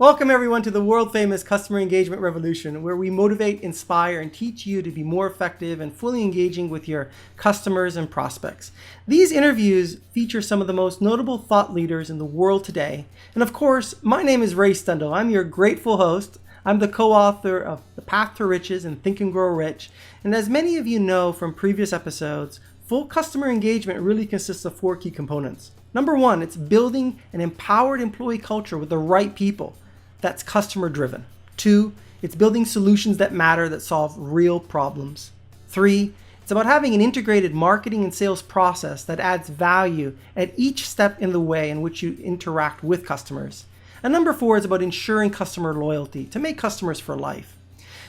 Welcome everyone to the world famous customer engagement revolution, where we motivate, inspire, and teach you to be more effective and fully engaging with your customers and prospects. These interviews feature some of the most notable thought leaders in the world today. And of course, my name is Ray Stundle. I'm your grateful host. I'm the co-author of The Path to Riches and Think and Grow Rich. And as many of you know from previous episodes, full customer engagement really consists of 4 key components. Number 1, it's building an empowered employee culture with the right people. That's customer driven. 2, it's building solutions that matter, that solve real problems. 3, it's about having an integrated marketing and sales process that adds value at each step in the way in which you interact with customers. And number 4 is about ensuring customer loyalty to make customers for life.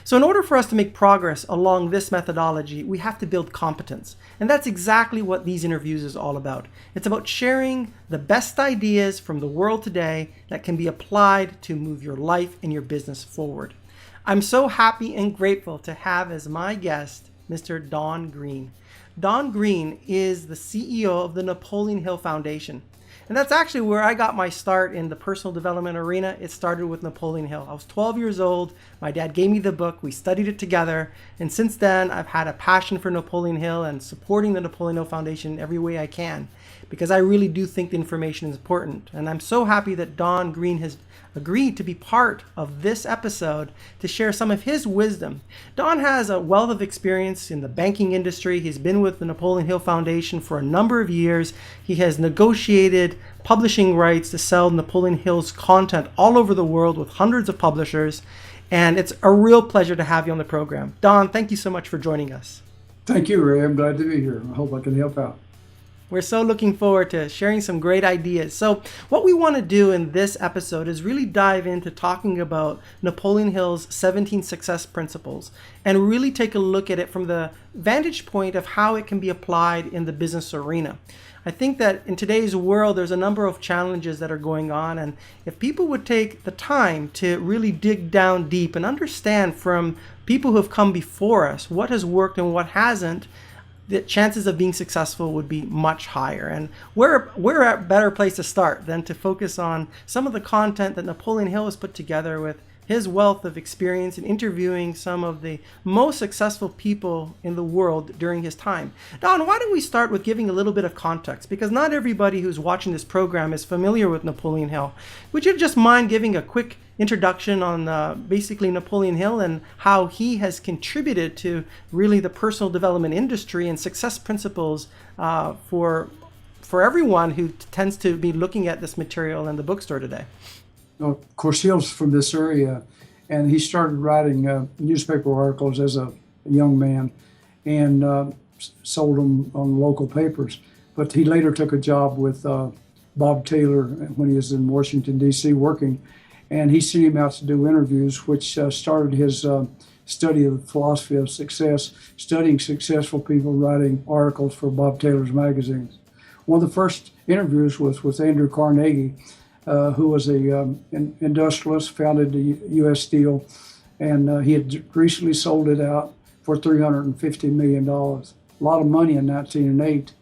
So in order for us to make progress along this methodology, we have to build competence. And that's exactly what these interviews is all about. It's about sharing the best ideas from the world today that can be applied to move your life and your business forward. I'm so happy and grateful to have as my guest, Mr. Don Green. Don Green is the CEO of the Napoleon Hill Foundation. And that's actually where I got my start in the personal development arena. It started with Napoleon Hill. I was 12 years old. My dad gave me the book. We studied it together. And since then, I've had a passion for Napoleon Hill and supporting the Napoleon Hill Foundation every way I can, because I really do think the information is important. And I'm so happy that Don Green has agreed to be part of this episode to share some of his wisdom. Don has a wealth of experience in the banking industry. He's been with the Napoleon Hill Foundation for a number of years. He has negotiated publishing rights to sell Napoleon Hill's content all over the world with hundreds of publishers. And it's a real pleasure to have you on the program. Don, thank you so much for joining us. Thank you, Ray. I'm glad to be here. I hope I can help out. We're so looking forward to sharing some great ideas. So what we want to do in this episode is really dive into talking about Napoleon Hill's 17 success principles and really take a look at it from the vantage point of how it can be applied in the business arena. I think that in today's world, there's a number of challenges that are going on. And if people would take the time to really dig down deep and understand from people who have come before us what has worked and what hasn't, the chances of being successful would be much higher. And we're at a better place to start than to focus on some of the content that Napoleon Hill has put together with his wealth of experience in interviewing some of the most successful people in the world during his time. Don, why don't we start with giving a little bit of context? Because not everybody who's watching this program is familiar with Napoleon Hill. Would you just mind giving a quick introduction on basically Napoleon Hill and how he has contributed to really the personal development industry and success principles for everyone who tends to be looking at this material in the bookstore today? Of course, Hill's from this area, and he started writing newspaper articles as a young man and sold them on local papers. But he later took a job with Bob Taylor when he was in Washington, D.C. working, and he sent him out to do interviews, which started his study of the philosophy of success, studying successful people, writing articles for Bob Taylor's magazines. One of the first interviews was with Andrew Carnegie, who was an industrialist, founded the U.S. Steel, and he had recently sold it out for $350 million. A lot of money in 1908.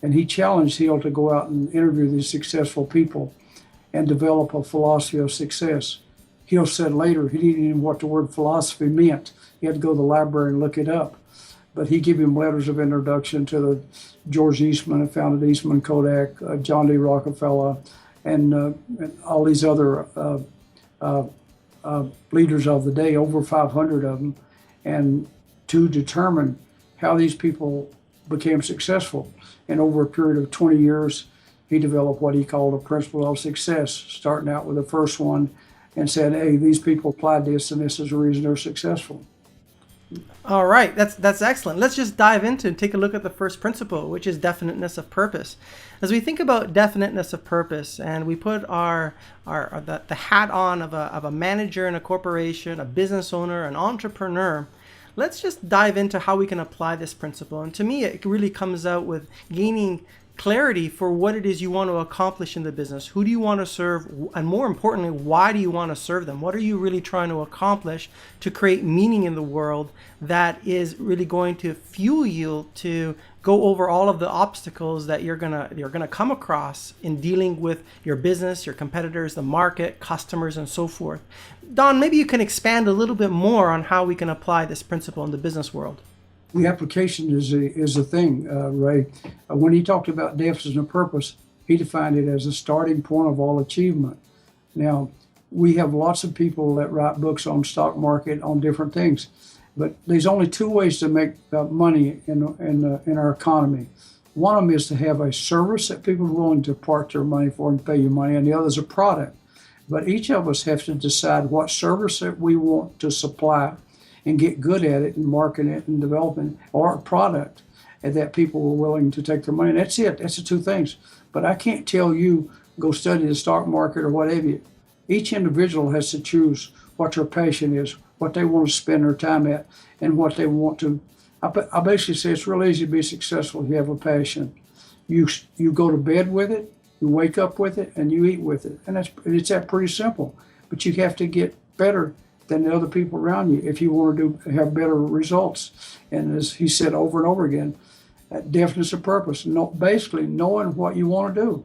And he challenged Hill to go out and interview these successful people and develop a philosophy of success. Hill said later he didn't even know what the word philosophy meant. He had to go to the library and look it up. But he gave him letters of introduction to the George Eastman, who founded Eastman Kodak, John D. Rockefeller, and all these other leaders of the day, over 500 of them, and to determine how these people became successful. And over a period of 20 years, he developed what he called a principle of success, starting out with the first one and said, hey, these people applied this, and this is the reason they're successful. All right, that's excellent. Let's just dive into and take a look at the first principle, which is definiteness of purpose. As we think about definiteness of purpose, and we put the hat on of a manager in a corporation, a business owner, an entrepreneur, let's just dive into how we can apply this principle. And to me, it really comes out with gaining clarity for what it is you want to accomplish in the business. Who do you want to serve? And more importantly, why do you want to serve them? What are you really trying to accomplish to create meaning in the world that is really going to fuel you to go over all of the obstacles that you're gonna come across in dealing with your business, your competitors, the market, customers, and so forth. Don, maybe you can expand a little bit more on how we can apply this principle in the business world. The application is a thing, Ray. When he talked about definiteness and purpose, he defined it as a starting point of all achievement. Now, we have lots of people that write books on stock market, on different things, but there's only two ways to make money in our economy. One of them is to have a service that people are willing to part their money for and pay you money, and the other is a product. But each of us have to decide what service that we want to supply and get good at it and marketing it and developing, or a product and that people were willing to take their money. And that's it. That's the two things. But I can't tell you, go study the stock market or whatever. Each individual has to choose what their passion is, what they want to spend their time at, and what they want to. I basically say it's real easy to be successful if you have a passion. You go to bed with it, you wake up with it, and you eat with it. And it's that pretty simple. But you have to get better than the other people around you if you want to have better results. And as he said over and over again, that definiteness of purpose, basically knowing what you want to do.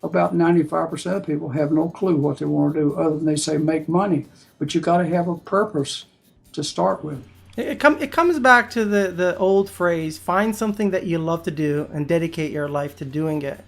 About 95% of people have no clue what they want to do other than they say make money. But you got to have a purpose to start with. It comes back to the old phrase, find something that you love to do and dedicate your life to doing it.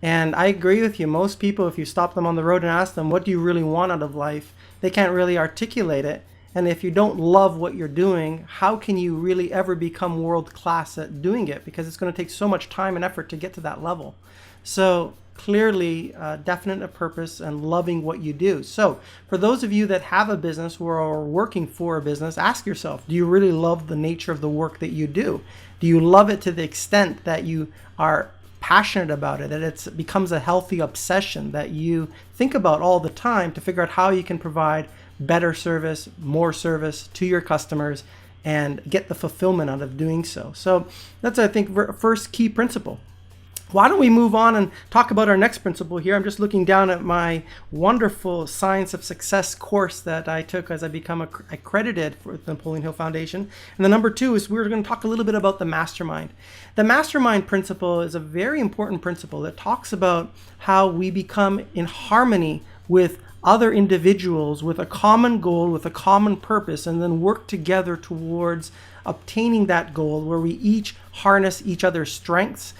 And I agree with you. Most people, if you stop them on the road and ask them, what do you really want out of life? They can't really articulate it. And if you don't love what you're doing, how can you really ever become world class at doing it? Because it's going to take so much time and effort to get to that level. So clearly, definite purpose and loving what you do. So for those of you that have a business or are working for a business, ask yourself, do you really love the nature of the work that you do? Do you love it to the extent that you are passionate about it, that it becomes a healthy obsession that you think about all the time to figure out how you can provide better service, more service to your customers and get the fulfillment out of doing so. So that's, I think, first key principle. Why don't we move on and talk about our next principle here? I'm just looking down at my wonderful Science of Success course that I took as I become accredited for the Napoleon Hill Foundation. And the number two is we're going to talk a little bit about the mastermind. The mastermind principle is a very important principle that talks about how we become in harmony with other individuals with a common goal, with a common purpose, and then work together towards obtaining that goal where we each harness each other's strengths,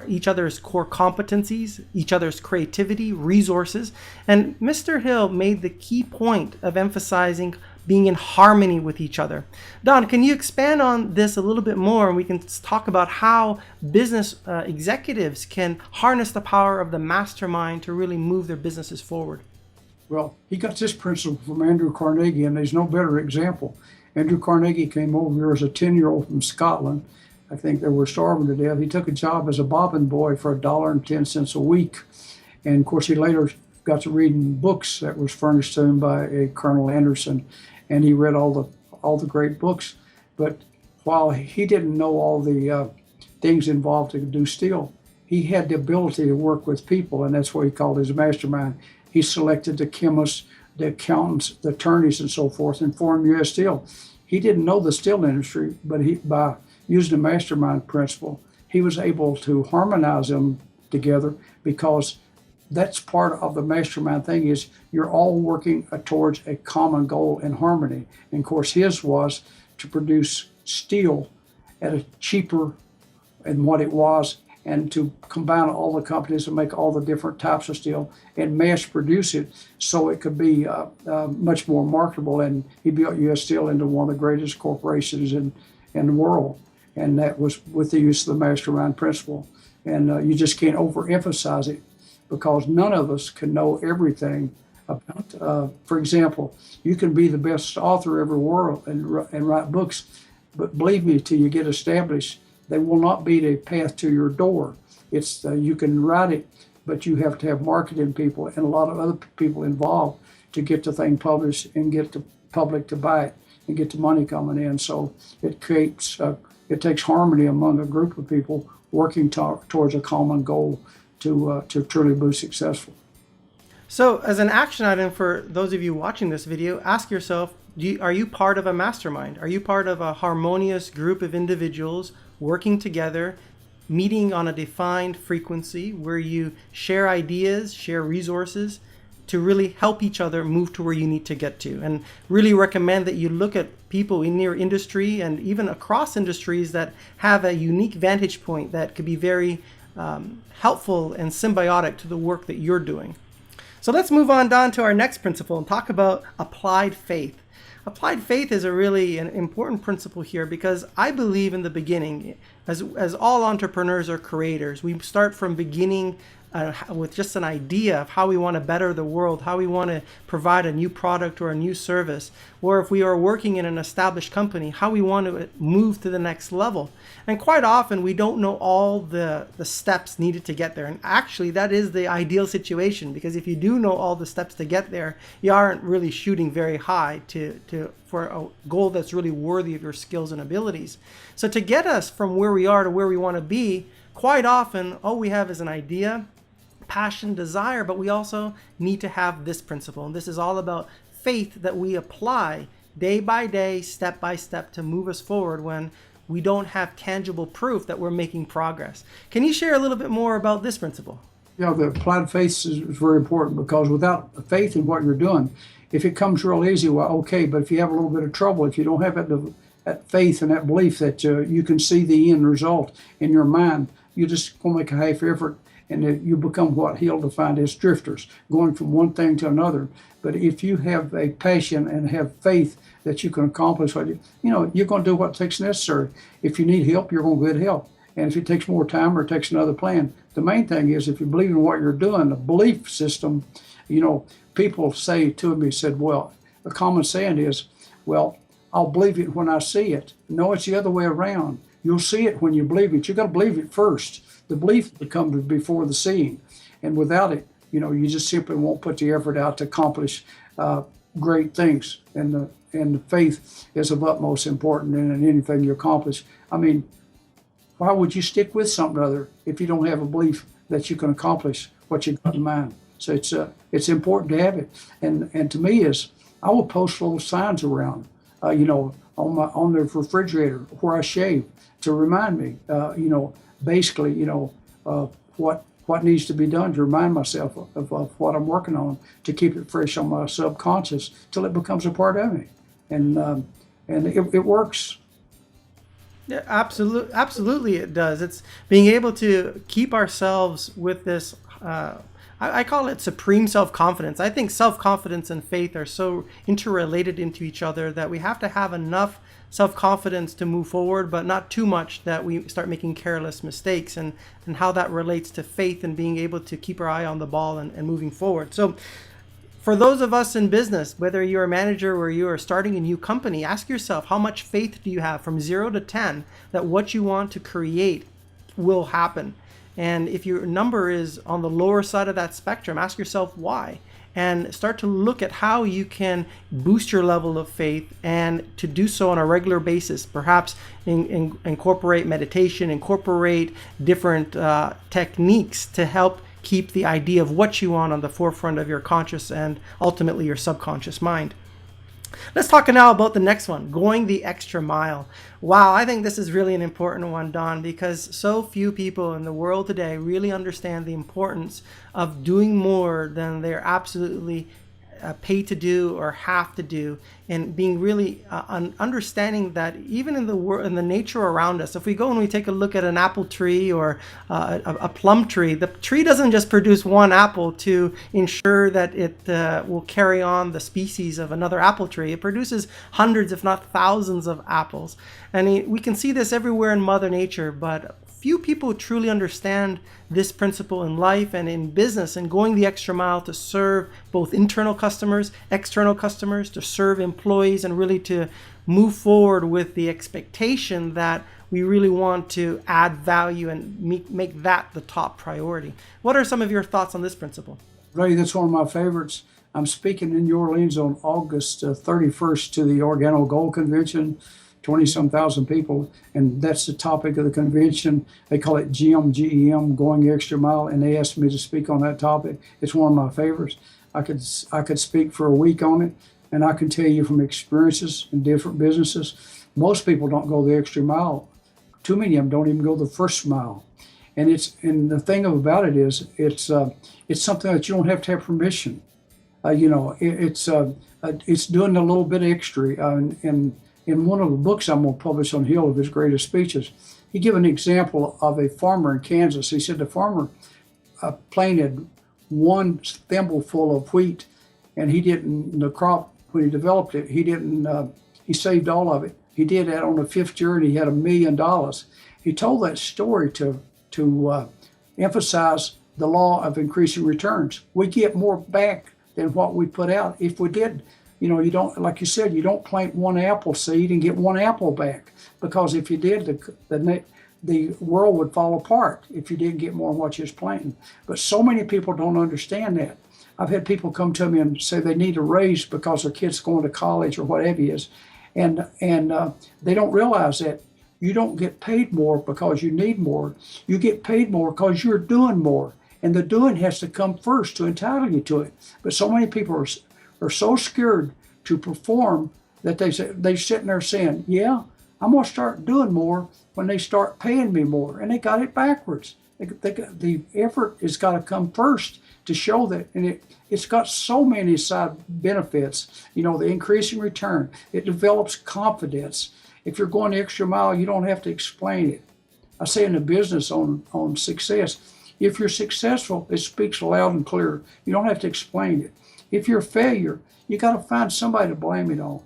each other's core competencies, each other's creativity, resources. And Mr. Hill made the key point of emphasizing being in harmony with each other. Don, can you expand on this a little bit more? And we can talk about how business executives can harness the power of the mastermind to really move their businesses forward. Well, he got this principle from Andrew Carnegie, and there's no better example. Andrew Carnegie came over here as a 10-year-old from Scotland. I think they were starving to death. He took a job as a bobbin boy for $1.10 a week. And of course, he later got to reading books that was furnished to him by a Colonel Anderson, and he read all the great books. But while he didn't know all the things involved to do steel, he had the ability to work with people, and that's what he called his mastermind. He selected the chemists, the accountants, the attorneys, and so forth, and formed U.S. Steel. He didn't know the steel industry, but by using the mastermind principle, he was able to harmonize them together, because that's part of the mastermind thing is you're all working towards a common goal in harmony. And of course, his was to produce steel at a cheaper than what it was, and to combine all the companies and make all the different types of steel and mass produce it so it could be much more marketable. And he built U.S. Steel into one of the greatest corporations in the world. And that was with the use of the mastermind principle. And you just can't overemphasize it, because none of us can know everything about, for example, you can be the best author ever in the world and write books, but believe me, till you get established, they will not be the path to your door. It's you can write it, but you have to have marketing people and a lot of other people involved to get the thing published and get the public to buy it and get the money coming in. So it creates It takes harmony among a group of people working towards a common goal to truly be successful. So, as an action item for those of you watching this video, ask yourself, are you part of a mastermind? Are you part of a harmonious group of individuals working together, meeting on a defined frequency where you share ideas, share resources to really help each other move to where you need to get to? And really recommend that you look at people in your industry and even across industries that have a unique vantage point that could be very helpful and symbiotic to the work that you're doing. So let's move on, Don, to our next principle and talk about applied faith. Applied faith is an important principle here because I believe in the beginning, as all entrepreneurs or creators, we start from beginning with just an idea of how we want to better the world, how we want to provide a new product or a new service, or if we are working in an established company, how we want to move to the next level. And quite often we don't know all the steps needed to get there. And actually that is the ideal situation, because if you do know all the steps to get there, you aren't really shooting very high for a goal that's really worthy of your skills and abilities. So to get us from where we are to where we want to be, quite often all we have is an idea, passion, desire, but we also need to have this principle. And this is all about faith that we apply day by day, step by step, to move us forward when we don't have tangible proof that we're making progress. Can you share a little bit more about this principle? Yeah, the applied faith is very important, because without faith in what you're doing, if it comes real easy, well, okay, but if you have a little bit of trouble, if you don't have that faith and that belief that you can see the end result in your mind, you just gonna make a half effort, and you become what he'll define as drifters, going from one thing to another. But if you have a passion and have faith that you can accomplish what you're going to do what takes necessary. If you need help, you're going to get help. And if it takes more time or it takes another plan, the main thing is if you believe in what you're doing, the belief system, people say to me, well, the common saying is, well, I'll believe it when I see it. No, it's the other way around. You'll see it when you believe it. You've got to believe it first. The belief comes before the seeing. And without it, you just simply won't put the effort out to accomplish great things. And the faith is of utmost importance in anything you accomplish. I mean, why would you stick with something other if you don't have a belief that you can accomplish what you've got in mind? So it's important to have it. And to me I will post little signs around, on the refrigerator where I shave to remind me, basically, what needs to be done to remind myself of what I'm working on, to keep it fresh on my subconscious till it becomes a part of me. And it works. Yeah, absolutely it does. It's being able to keep ourselves with this, I call it supreme self-confidence. I think self-confidence and faith are so interrelated into each other that we have to have enough self-confidence to move forward, but not too much that we start making careless mistakes, and how that relates to faith and being able to keep our eye on the ball and moving forward. So for those of us in business, whether you're a manager or you are starting a new company, ask yourself, how much faith do you have from 0 to 10 that what you want to create will happen? And if your number is on the lower side of that spectrum, ask yourself why, and start to look at how you can boost your level of faith, and to do so on a regular basis. Perhaps incorporate meditation, incorporate different techniques to help keep the idea of what you want on the forefront of your conscious and ultimately your subconscious mind. Let's talk now about the next one, going the extra mile. Wow, I think this is really an important one, Don, because so few people in the world today really understand the importance of doing more than they're absolutely paid to do or have to do, and being really understanding that even in the world, in the nature around us, if we go and we take a look at an apple tree or a plum tree, the tree doesn't just produce one apple to ensure that it will carry on the species of another apple tree. It produces hundreds, if not thousands, of apples. And we can see this everywhere in Mother Nature, but few people truly understand this principle in life and in business, and going the extra mile to serve both internal customers, external customers, to serve employees, and really to move forward with the expectation that we really want to add value and make that the top priority. What are some of your thoughts on this principle? Ray, that's one of my favorites. I'm speaking in New Orleans on August 31st to the Organo Gold Convention. 20-some thousand people, and that's the topic of the convention. They call it GEM, G-E-M, Going the Extra Mile, and they asked me to speak on that topic. It's one of my favorites. I could speak for a week on it, and I can tell you from experiences in different businesses, most people don't go the extra mile. Too many of them don't even go the first mile. And the thing about it is, it's something that you don't have to have permission. It's doing a little bit extra. In one of the books I'm going to publish on Hill of his greatest speeches, he gave an example of a farmer in Kansas. He said the farmer planted one thimbleful of wheat, and the crop, when he developed it, he saved all of it. He did that on the 5th year, and he had $1 million. He told that story to emphasize the law of increasing returns. We get more back than what we put out. If we did, you don't, like you said, you don't plant one apple seed and get one apple back, because if you did, the world would fall apart if you didn't get more than what you was planting. But so many people don't understand that. I've had people come to me and say they need a raise because their kid's going to college or whatever it is, and they don't realize that you don't get paid more because you need more. You get paid more because you're doing more, and the doing has to come first to entitle you to it. But so many people are so scared to perform that they're sitting there saying, "Yeah, I'm going to start doing more when they start paying me more," and they got it backwards. The effort has got to come first to show that, and it's got so many side benefits. The increasing return. It develops confidence. If you're going the extra mile, you don't have to explain it. I say in the business on success, if you're successful, it speaks loud and clear. You don't have to explain it. If you're a failure, you got to find somebody to blame it on.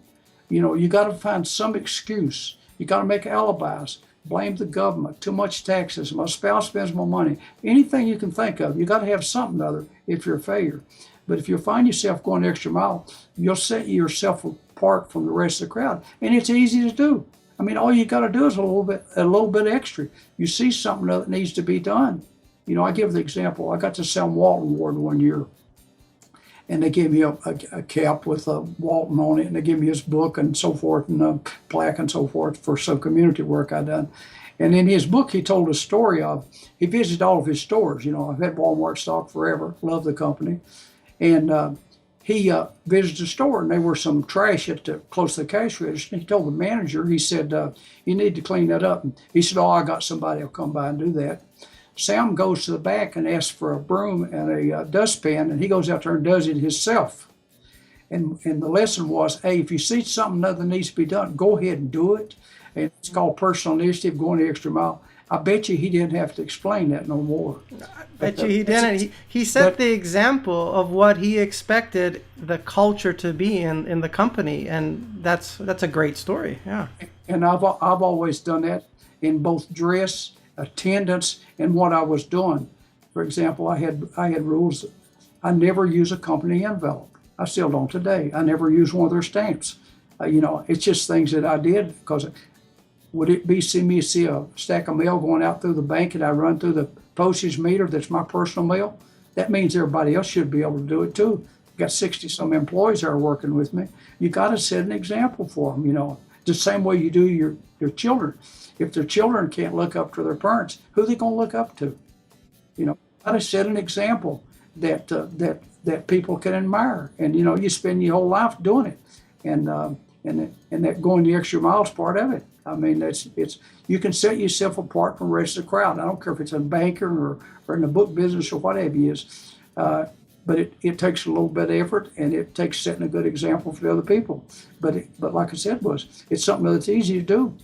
You got to find some excuse. You got to make alibis. Blame the government, too much taxes, my spouse spends more money. Anything you can think of, you got to have something other if you're a failure. But if you find yourself going the extra mile, you'll set yourself apart from the rest of the crowd. And it's easy to do. I mean, all you got to do is a little bit extra. You see something that needs to be done. I give the example. I got to sell Walton Award one year, and they gave me a cap with Walton on it, and they gave me his book and so forth, and a plaque and so forth for some community work I done. And in his book, he told a story of, he visited all of his stores. I've had Walmart stock forever, love the company. And he visited the store, and there were some trash close to the cash register. He told the manager, he said, "You need to clean that up." And he said, "Oh, I got somebody who'll come by and do that." Sam goes to the back and asks for a broom and a dustpan, and he goes out there and does it himself. And the lesson was, hey, if you see something that needs to be done, go ahead and do it. And it's called personal initiative, going the extra mile. I bet you he didn't have to explain that no more. I bet you he didn't. He set the example of what he expected the culture to be in the company, and that's a great story. Yeah. And I've always done that in both dress, attendance, and what I was doing. For example, I had rules. I never use a company envelope. I still don't today. I never use one of their stamps. It's just things that I did because would it be see a stack of mail going out through the bank and I run through the postage meter that's my personal mail? That means everybody else should be able to do it too. I've got 60 some employees that are working with me. You got to set an example for them, the same way you do your children. If their children can't look up to their parents, who are they going to look up to? Got to set an example that people can admire, and you spend your whole life doing it, and that going the extra miles part of it. I mean, it's you can set yourself apart from the rest of the crowd. I don't care if it's a banker or in the book business or whatever it is, but it takes a little bit of effort, and it takes setting a good example for the other people. But like I said, it's something that's easy to do.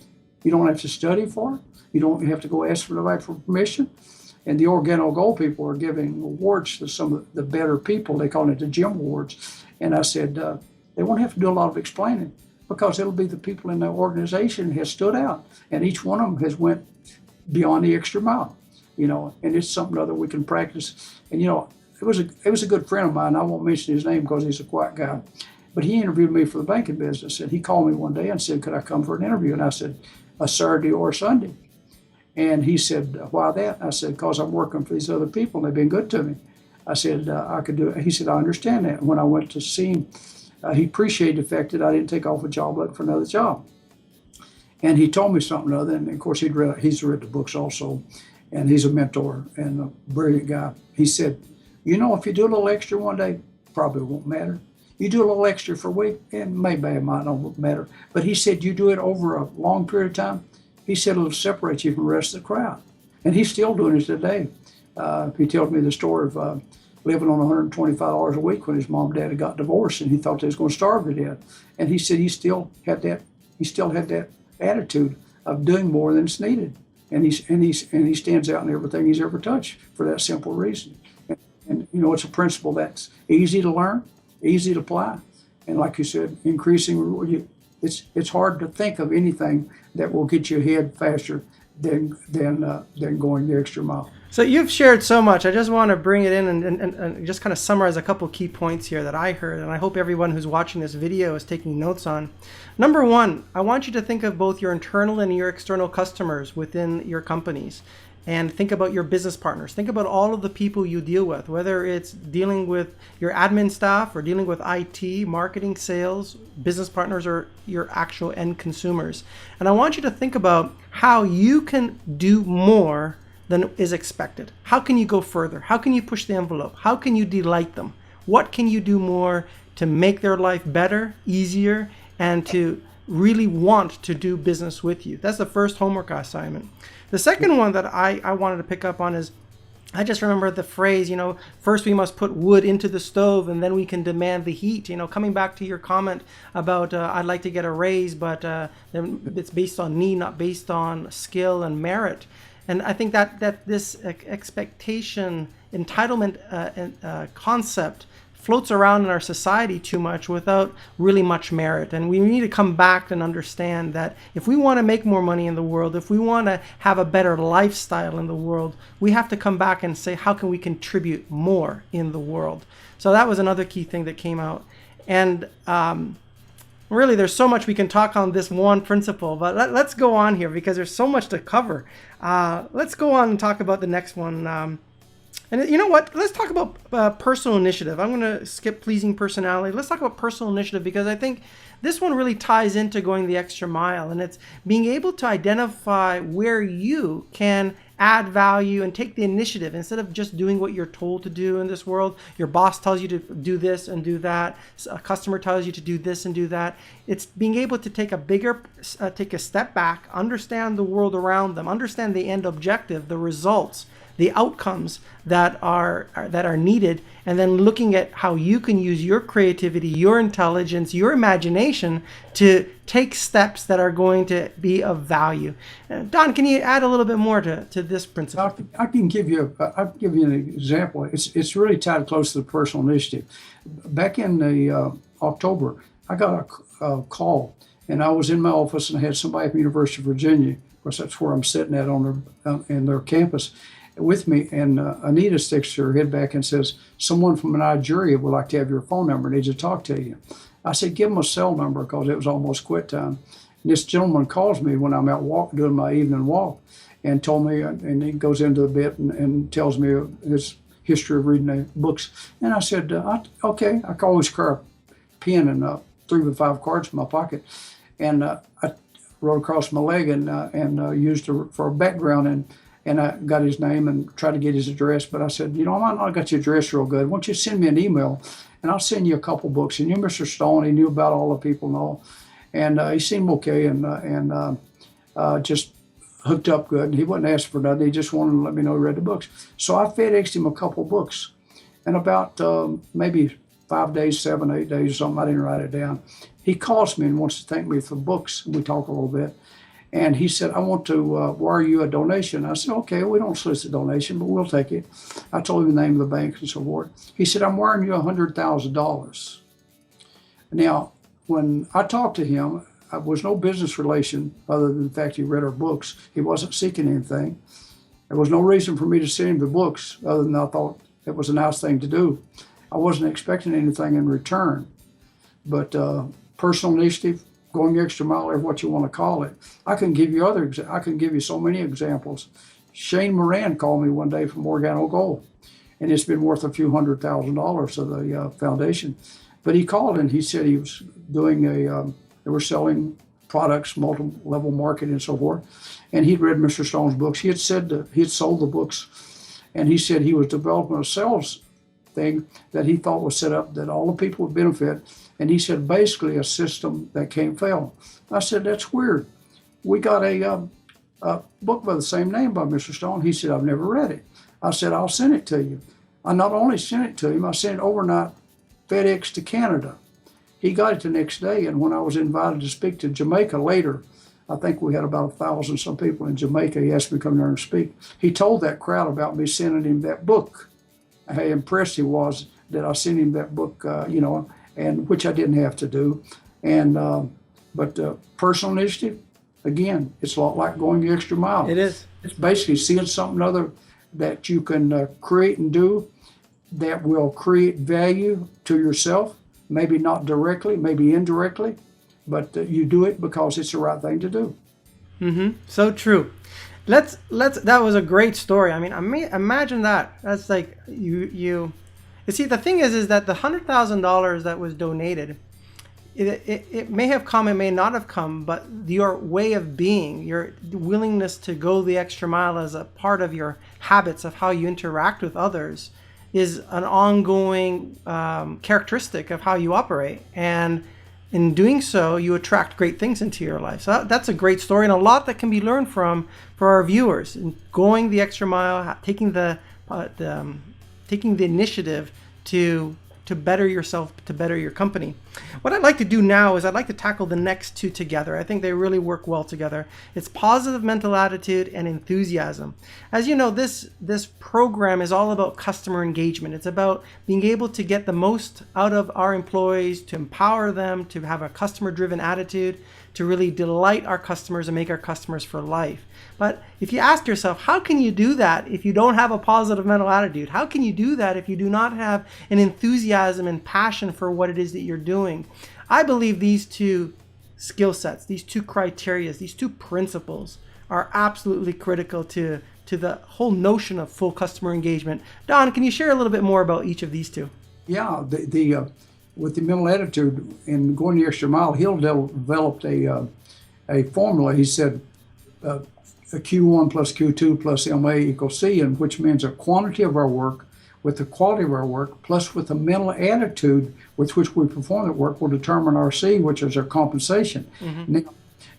You don't have to study for it. You don't have to go ask for nobody for permission. And the Organo Gold people are giving awards to some of the better people. They call it the GEM Awards. And I said, they won't have to do a lot of explaining because it'll be the people in the organization has stood out. And each one of them has went beyond the extra mile, and it's something other we can practice. And, it was a good friend of mine. I won't mention his name because he's a quiet guy. But he interviewed me for the banking business. And he called me one day and said, could I come for an interview? And I said, a Saturday or a Sunday. And he said, why that? I said, because I'm working for these other people and they've been good to me. I said, I could do it. He said, I understand that. And when I went to see him, he appreciated the fact that I didn't take off a job looking for another job. And he told me something other, and of course he's read the books also, and he's a mentor and a brilliant guy. He said, you know, if you do a little extra one day, probably won't matter. You do a little extra for a week, and maybe it might not matter. But he said, you do it over a long period of time, he said it'll separate you from the rest of the crowd. And he's still doing it today. He told me the story of living on $125 a week when his mom and dad had got divorced, and he thought they was going to starve to death. And he said he still had that attitude of doing more than is needed. And he stands out in everything he's ever touched for that simple reason. And you know, it's a principle that's easy to learn, easy to apply, and like you said, increasing reward. It's hard to think of anything that will get you ahead faster than going the extra mile. So you've shared so much. I just want to bring it in and just kind of summarize a couple key points here that I heard, and I hope everyone who's watching this video is taking notes on. Number one, I want you to think of both your internal and your external customers within your companies. And think about your business partners. Think about all of the people you deal with, whether it's dealing with your admin staff or dealing with IT, marketing, sales, business partners, or your actual end consumers. And I want you to think about how you can do more than is expected. How can you go further? How can you push the envelope? How can you delight them? What can you do more to make their life better, easier, and to really want to do business with you? That's the first homework assignment. The second one that I wanted to pick up on is, I just remember the phrase, you know, first we must put wood into the stove and then we can demand the heat. You know, coming back to your comment about I'd like to get a raise, but it's based on need, not based on skill and merit. And I think that this expectation, entitlement concept floats around in our society too much without really much merit. And we need to come back and understand that if we want to make more money in the world, if we want to have a better lifestyle in the world, we have to come back and say, how can we contribute more in the world? So that was another key thing that came out. And really, there's so much we can talk on this one principle, but let's go on here because there's so much to cover. Let's go on and talk about the next one. And you know what? Let's talk about personal initiative. I'm going to skip pleasing personality. Let's talk about personal initiative because I think this one really ties into going the extra mile. And it's being able to identify where you can add value and take the initiative instead of just doing what you're told to do in this world. Your boss tells you to do this and do that. A customer tells you to do this and do that. It's being able to take a step back, understand the world around them, understand the end objective, the results, the outcomes that are needed, and then looking at how you can use your creativity, your intelligence, your imagination to take steps that are going to be of value. Don, can you add a little bit more to this principle? I can give you an example. It's really tied close to the personal initiative. Back in the October, I got a call, and I was in my office and I had somebody from University of Virginia. Of course, that's where I'm sitting at in their campus with me, and Anita sticks her head back and says, someone from Nigeria would like to have your phone number, needs to talk to you. I said, give them a cell number because it was almost quit time. And this gentleman calls me when I'm out doing my evening walk and told me, and he goes into a bit and tells me his history of reading the books. And I said, okay. I always carry a pen and 3 by 5 cards in my pocket. And I wrote across my leg and used it for a background, and I got his name and tried to get his address. But I said, you know, I might not got your address real good. Why don't you send me an email, and I'll send you a couple books. And you, Mr. Stone, he knew about all the people and all. And he seemed okay and just hooked up good. And he wasn't asking for nothing. He just wanted to let me know he read the books. So I FedExed him a couple books. And about maybe 5 days, 7, 8 days or something, I didn't write it down, he calls me and wants to thank me for books. And we talk a little bit. And he said, I want to wire you a donation. I said, okay, we don't solicit donation, but we'll take it. I told him the name of the bank and so forth. He said, I'm wiring you $100,000. Now, when I talked to him, there was no business relation other than the fact he read our books. He wasn't seeking anything. There was no reason for me to send him the books other than I thought it was a nice thing to do. I wasn't expecting anything in return. But personal initiative, going the extra mile, or what you want to call it. I can give you so many examples. Shane Moran called me one day from Morgano Gold, and it's been worth a few $100,000 to the foundation. But he called and he said he was doing they were selling products, multi-level marketing and so forth. And he'd read Mr. Stone's books. He had sold the books, and he said he was developing a sales thing that he thought was set up that all the people would benefit. And he said, basically a system that can't fail. I said, that's weird. We got a book by the same name by Mr. Stone. He said, I've never read it. I said, I'll send it to you. I not only sent it to him, I sent it overnight FedEx to Canada. He got it the next day, and when I was invited to speak to Jamaica later, I think we had about 1,000 some people in Jamaica. He asked me to come there and speak. He told that crowd about me sending him that book. How impressed he was that I sent him that book, and which I didn't have to do. And but personal initiative, again, it's a lot like going the extra mile. It is. It's basically seeing something other that you can create and do that will create value to yourself. Maybe not directly, maybe indirectly, but you do it because it's the right thing to do. Mm-hmm. So true. Let's. That was a great story. I mean, imagine that. That's like you. See, the thing is that the $100,000 that was donated, it may have come, it may not have come, but your way of being, your willingness to go the extra mile as a part of your habits of how you interact with others, is an ongoing characteristic of how you operate. And in doing so, you attract great things into your life. So that's a great story, and a lot that can be learned from for our viewers. And going the extra mile, taking the initiative to better yourself, to better your company. What I'd like to do now is I'd like to tackle the next two together. I think they really work well together. It's positive mental attitude and enthusiasm. As you know, this program is all about customer engagement. It's about being able to get the most out of our employees, to empower them, to have a customer-driven attitude, to really delight our customers and make our customers for life. But if you ask yourself, how can you do that if you don't have a positive mental attitude? How can you do that if you do not have an enthusiasm and passion for what it is that you're doing? I believe these two skill sets, these two criteria, these two principles are absolutely critical to the whole notion of full customer engagement. Don, can you share a little bit more about each of these two? Yeah, with the mental attitude and going the extra mile, Hill developed a formula. He said a Q1 plus Q2 plus MA equals C, and which means a quantity of our work with the quality of our work plus with the mental attitude with which we perform that work will determine our C, which is our compensation. Mm-hmm. Now,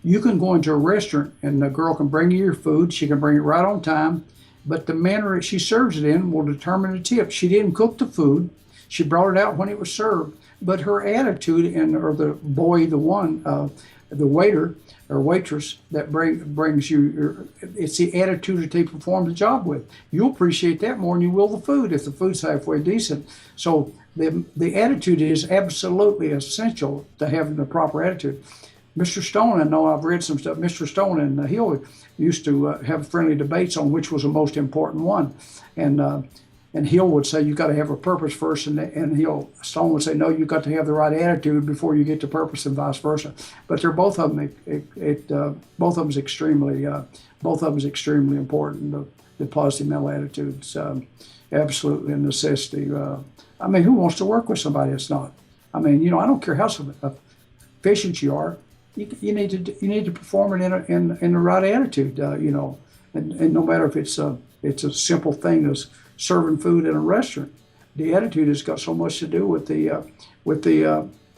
you can go into a restaurant and the girl can bring you your food. She can bring it right on time, but the manner that she serves it in will determine the tip. She didn't cook the food. She brought it out when it was served, but her attitude or the waiter or waitress that brings you, it's the attitude that they perform the job with. You'll appreciate that more than you will the food if the food's halfway decent. So the attitude is absolutely essential to having the proper attitude. Mr. Stone, I know I've read some stuff, Mr. Stone and Hill used to have friendly debates on which was the most important one. And Hill would say, you got to have a purpose first, and Stone would say, no, you got to have the right attitude before you get to purpose, and vice versa. But they're both of them. Both of them is extremely important. The positive mental attitudes, absolutely a necessity. I mean, who wants to work with somebody that's not? I mean, I don't care how efficient you are. You need to perform it in the right attitude. And no matter if it's a simple thing as serving food in a restaurant, the attitude has got so much to do with the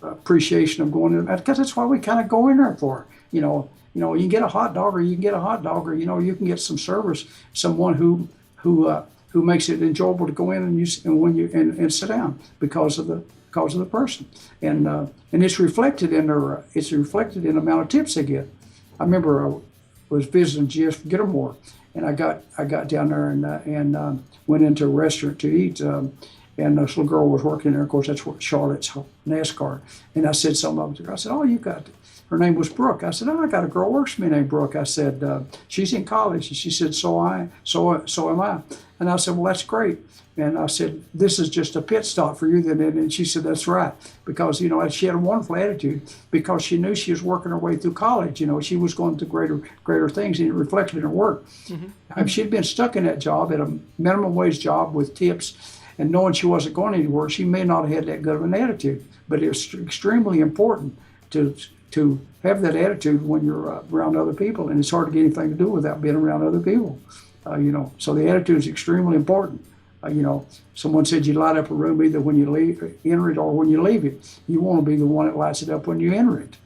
appreciation of going in, because that's why we kind of go in there for. You can get a hot dog, or you can get some service, someone who makes it enjoyable to go in and sit down because of the person, and it's reflected in the amount of tips they get. I remember I was visiting Jeff Gittermore, and I got down there and went into a restaurant to eat, and this little girl was working there. Of course, that's what Charlotte's NASCAR. And I said something to her. I said, "Oh, you got." Her name was Brooke. I said, "Oh, I got a girl works for me named Brooke." I said, "She's in college." And she said, "So am I." And I said, "Well, that's great." And I said, "This is just a pit stop for you then." And she said, "That's right." Because, she had a wonderful attitude because she knew she was working her way through college. She was going through greater things, and it reflected in her work. Mm-hmm. If she'd been stuck in that job, at a minimum wage job with tips, and knowing she wasn't going anywhere, she may not have had that good of an attitude. But it was extremely important to to have that attitude when you're around other people, and it's hard to get anything to do without being around other people. So the attitude is extremely important. Someone said you light up a room either when you enter it or when you leave it. You want to be the one that lights it up when you enter it.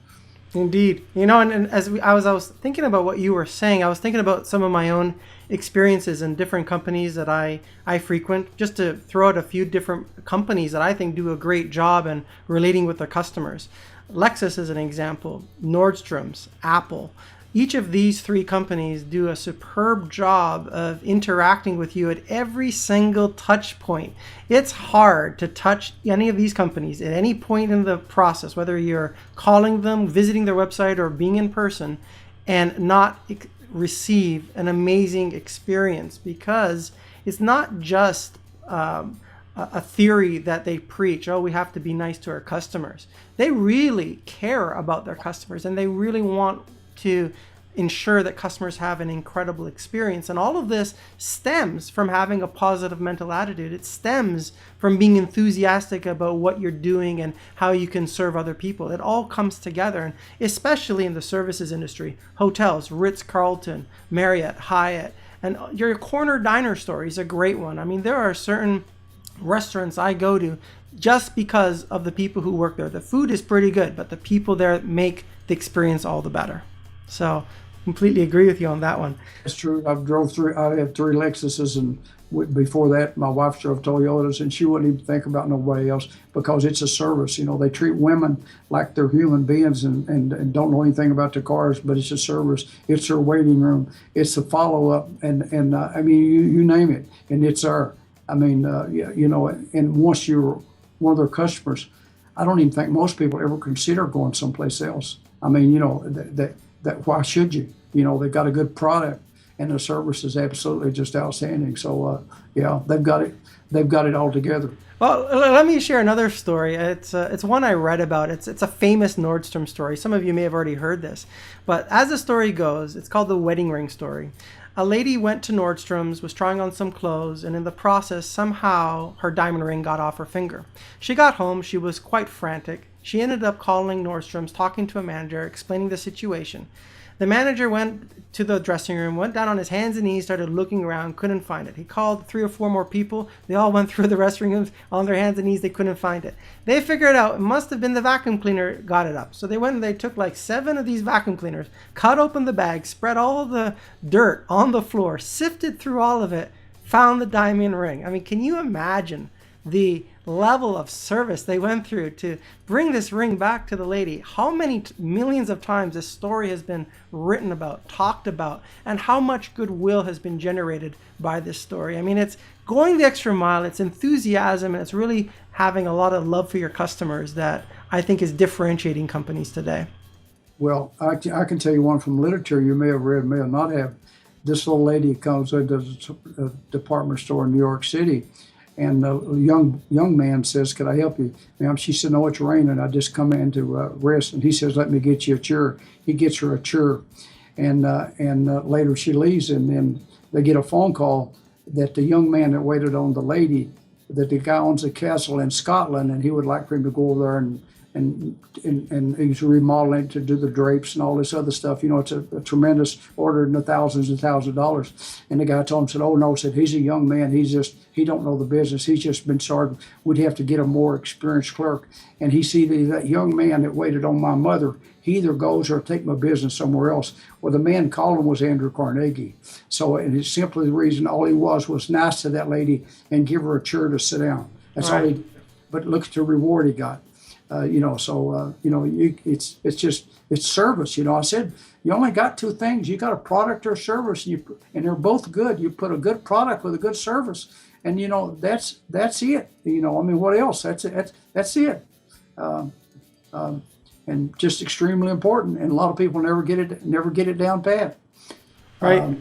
Indeed. And I was thinking about what you were saying, I was thinking about some of my own experiences in different companies that I frequent, just to throw out a few different companies that I think do a great job in relating with their customers. Lexus is an example, Nordstrom's, Apple. Each of these three companies do a superb job of interacting with you at every single touch point. It's hard to touch any of these companies at any point in the process, whether you're calling them, visiting their website, or being in person, and not receive an amazing experience, because it's not just a theory that they preach, oh, we have to be nice to our customers. They really care about their customers, and they really want to ensure that customers have an incredible experience. And all of this stems from having a positive mental attitude. It stems from being enthusiastic about what you're doing and how you can serve other people. It all comes together, and especially in the services industry, hotels, Ritz-Carlton, Marriott, Hyatt, and your corner diner story is a great one. I mean, there are certain restaurants I go to just because of the people who work there. The food is pretty good, but the people there make the experience all the better. So completely agree with you on that one. That's true. I had 3 Lexuses, and before that, my wife drove Toyotas, and she wouldn't even think about nobody else because it's a service. They treat women like they're human beings and don't know anything about the cars, but it's a service. It's their waiting room. It's a follow-up, and I mean, you name it, and it's our, and once you're one of their customers, I don't even think most people ever consider going someplace else. I mean, that why should you? They've got a good product, and the service is absolutely just outstanding. So they've got it all together. Well, let me share another story. It's one I read about. It's a famous Nordstrom story. Some of you may have already heard this, but as the story goes, it's called the wedding ring story. A lady went to Nordstrom's, was trying on some clothes, and in the process, somehow her diamond ring got off her finger. She got home, she was quite frantic. She ended up calling Nordstrom's, talking to a manager, explaining the situation. The manager went to the dressing room, went down on his hands and knees, started looking around, couldn't find it. He called 3 or 4 more people. They all went through the restroom rooms on their hands and knees. They couldn't find it. They figured out it must have been the vacuum cleaner got it up. So they went and they took like 7 of these vacuum cleaners, cut open the bag, spread all the dirt on the floor, sifted through all of it, found the diamond ring. I mean, can you imagine the level of service they went through to bring this ring back to the lady? How many millions of times this story has been written about, talked about, and how much goodwill has been generated by this story. I mean, it's going the extra mile, it's enthusiasm, and it's really having a lot of love for your customers that I think is differentiating companies today. Well, I can tell you one from literature you may have read, may have not have. This little lady comes into a department store in New York City, and a young man says, "Could I help you, ma'am?" She said, "No, it's raining. I just come in to rest." And he says, "Let me get you a chair." He gets her a chair, and later she leaves, and then they get a phone call that the young man that waited on the lady, that the guy owns a castle in Scotland, and he would like for him to go over there and he's remodeling it to do the drapes and all this other stuff. It's a tremendous order in the thousands and thousands of dollars. And the guy told him, said, "Oh no," said, "he's a young man. He don't know the business. He's just been started. We'd have to get a more experienced clerk." And he see that young man that waited on my mother, he either goes or take my business somewhere else. Well, the man calling was Andrew Carnegie. So, and it's simply the reason all he was nice to that lady and give her a chair to sit down. That's all he did. But look at the reward he got. It's service. I said, you only got 2 things. You got a product or service, and they're both good. You put a good product with a good service, and that's it. I mean, what else? That's it. And just extremely important. And a lot of people never get it down pat. Right.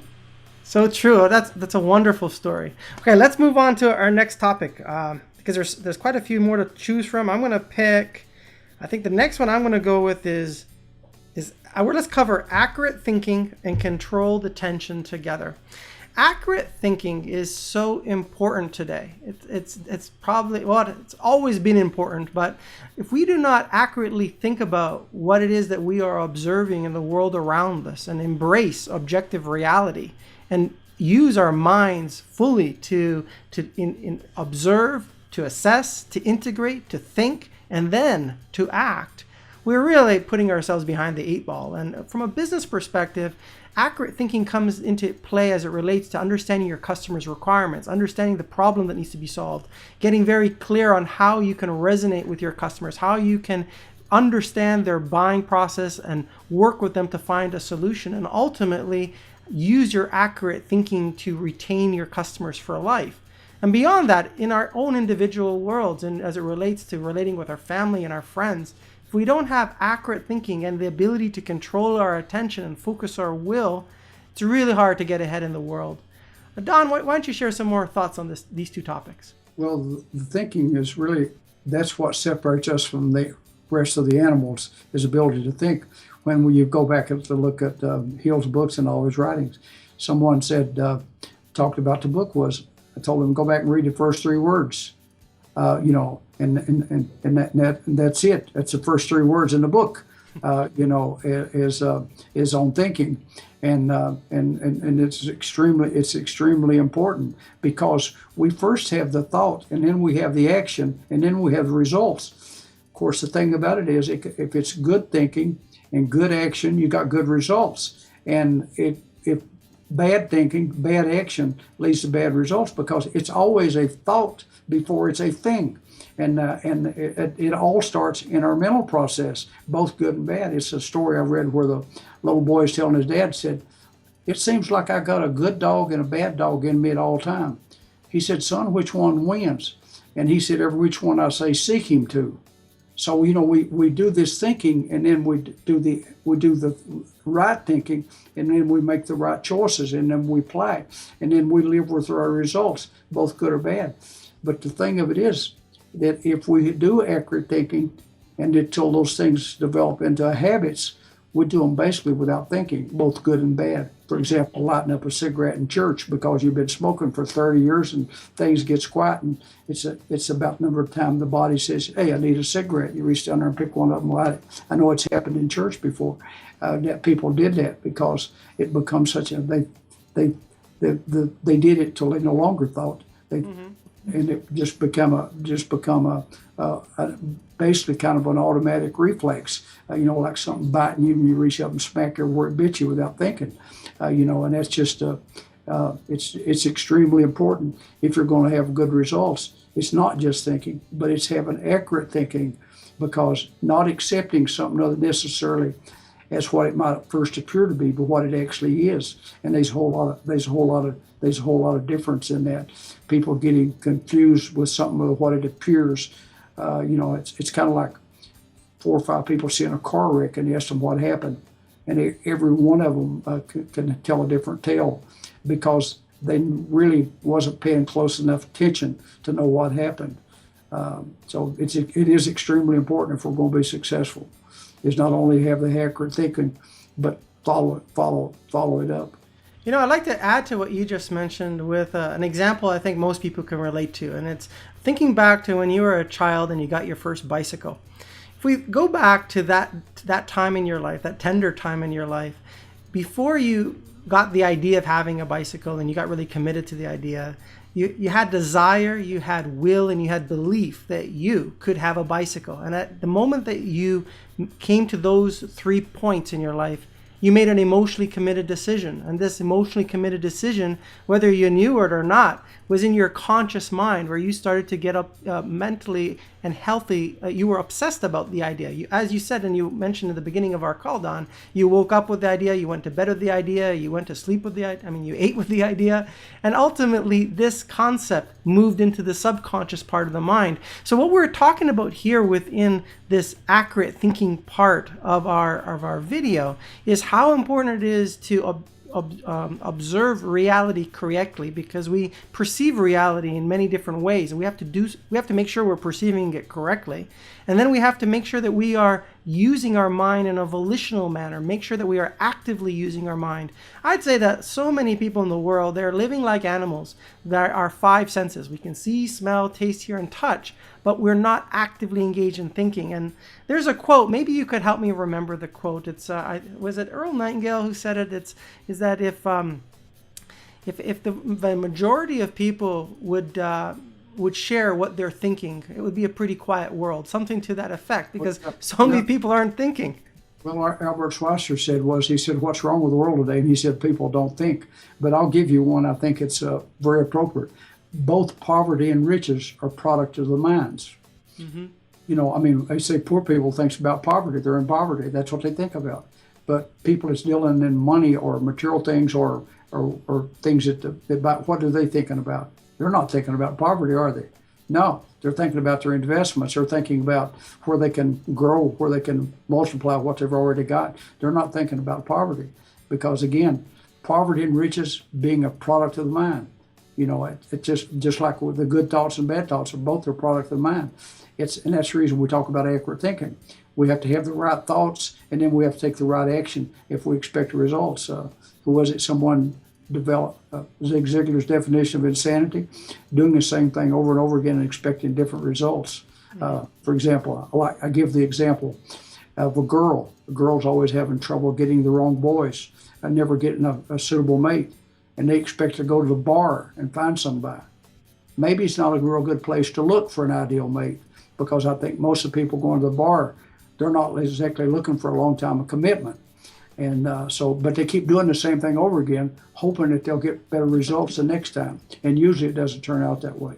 So true. That's a wonderful story. Okay, let's move on to our next topic. Because there's quite a few more to choose from. I'm going to pick, I think the next one I'm going to go with is let's cover accurate thinking and controlled attention together. accurate thinking is so important today. It's probably, well, it's always been important, but if we do not accurately think about what it is that we are observing in the world around us and embrace objective reality and use our minds fully to observe, to assess, to integrate, to think, and then to act, we're really putting ourselves behind the eight ball. And from a business perspective, accurate thinking comes into play as it relates to understanding your customers' requirements, understanding the problem that needs to be solved, getting very clear on how you can resonate with your customers, how you can understand their buying process and work with them to find a solution, and ultimately use your accurate thinking to retain your customers for life. And beyond that, in our own individual worlds, and as it relates to relating with our family and our friends, if we don't have accurate thinking and the ability to control our attention and focus our will, it's really hard to get ahead in the world. Don, why don't you share some more thoughts on these two topics? Well, the thinking is really, that's what separates us from the rest of the animals, is ability to think. When you go back and to look at Hill's books and all his writings, someone said, talked about the book was, I told him, go back and read the first three words, and that's it. That's the first three words in the book, is on thinking, and it's extremely important, because we first have the thought, and then we have the action, and then we have the results. Of course, the thing about it is, if it's good thinking and good action, you got good results, and if bad thinking, bad action leads to bad results, because it's always a thought before it's a thing. And it all starts in our mental process, both good and bad. It's a story I read where the little boy is telling his dad, said, it seems like I got a good dog and a bad dog in me at all time. He said, son, which one wins? And he said, every which one I say, seek him to. So, we do this thinking, and then we do the right thinking, and then we make the right choices, and then we apply it, and then we live with our results, both good or bad. But the thing of it is that if we do accurate thinking, and until those things develop into habits, we do them basically without thinking, both good and bad. For example, lighting up a cigarette in church because you've been smoking for 30 years and things gets quiet, and it's about the number of times the body says, hey, I need a cigarette. You reach down there and pick one up and light it. I know it's happened in church before, that people did that because it becomes such a, they did it till they no longer thought. And it just become a basically kind of an automatic reflex, like something biting you and you reach up and smack everywhere it bit you without thinking, and that's just, it's extremely important if you're going to have good results. It's not just thinking, but it's having accurate thinking, because not accepting something other necessarily as what it might first appear to be, but what it actually is. And there's a whole lot of difference in that. People getting confused with something of what it appears. It's kind of like 4 or 5 people seeing a car wreck and you ask them what happened, and every one of them can tell a different tale, because they really wasn't paying close enough attention to know what happened. So it is extremely important if we're going to be successful, is not only have the accurate thinking, but follow it up. I'd like to add to what you just mentioned with an example I think most people can relate to, and it's thinking back to when you were a child and you got your first bicycle. If we go back to that time in your life, that tender time in your life, before you got the idea of having a bicycle and you got really committed to the idea, you had desire, you had will, and you had belief that you could have a bicycle. And at the moment that you came to those 3 points in your life, you made an emotionally committed decision. And this emotionally committed decision, whether you knew it or not, was in your conscious mind, where you started to get up mentally and healthy. You were obsessed about the idea. As you said, and you mentioned at the beginning of our call, Don, you woke up with the idea, you went to bed with the idea, you went to sleep with the idea, you ate with the idea. And ultimately, this concept moved into the subconscious part of the mind. So what we're talking about here within this accurate thinking part of our video is how important it is to observe reality correctly, because we perceive reality in many different ways, and we have to make sure we're perceiving it correctly, and then we have to make sure that we are using our mind in a volitional manner. Make sure that we are actively using our mind. I'd say that so many people in the world, they're living like animals. There are five senses. We can see, smell, taste, hear, and touch, but we're not actively engaged in thinking. And there's a quote, maybe you could help me remember the quote. It's, was it Earl Nightingale who said it? Is that if the majority of people would share what they're thinking, it would be a pretty quiet world, something to that effect, because so many people aren't thinking. Well, Albert Schweitzer he said, what's wrong with the world today? And he said, people don't think. But I'll give you one, I think it's very appropriate. Both poverty and riches are product of the minds. Mm-hmm. You know, I mean, they say poor people think about poverty. They're in poverty. That's what they think about. But people that's dealing in money or material things or things about what are they thinking about? They're not thinking about poverty, are they? No, they're thinking about their investments. They're thinking about where they can grow, where they can multiply what they've already got. They're not thinking about poverty because, again, poverty and riches being a product of the mind. You know, it's just like with the good thoughts and bad thoughts are both a product of the mind. And that's the reason we talk about accurate thinking. We have to have the right thoughts, and then we have to take the right action if we expect the results. Who was it? Someone developed Zig Ziglar's definition of insanity, doing the same thing over and over again and expecting different results. For example, I give the example of a girl. A girl's always having trouble getting the wrong boys and never getting a suitable mate, and they expect to go to the bar and find somebody. Maybe it's not a real good place to look for an ideal mate, because I think most of the people going to the bar, they're not exactly looking for a long time of commitment. And but they keep doing the same thing over again, hoping that they'll get better results the next time. And usually it doesn't turn out that way.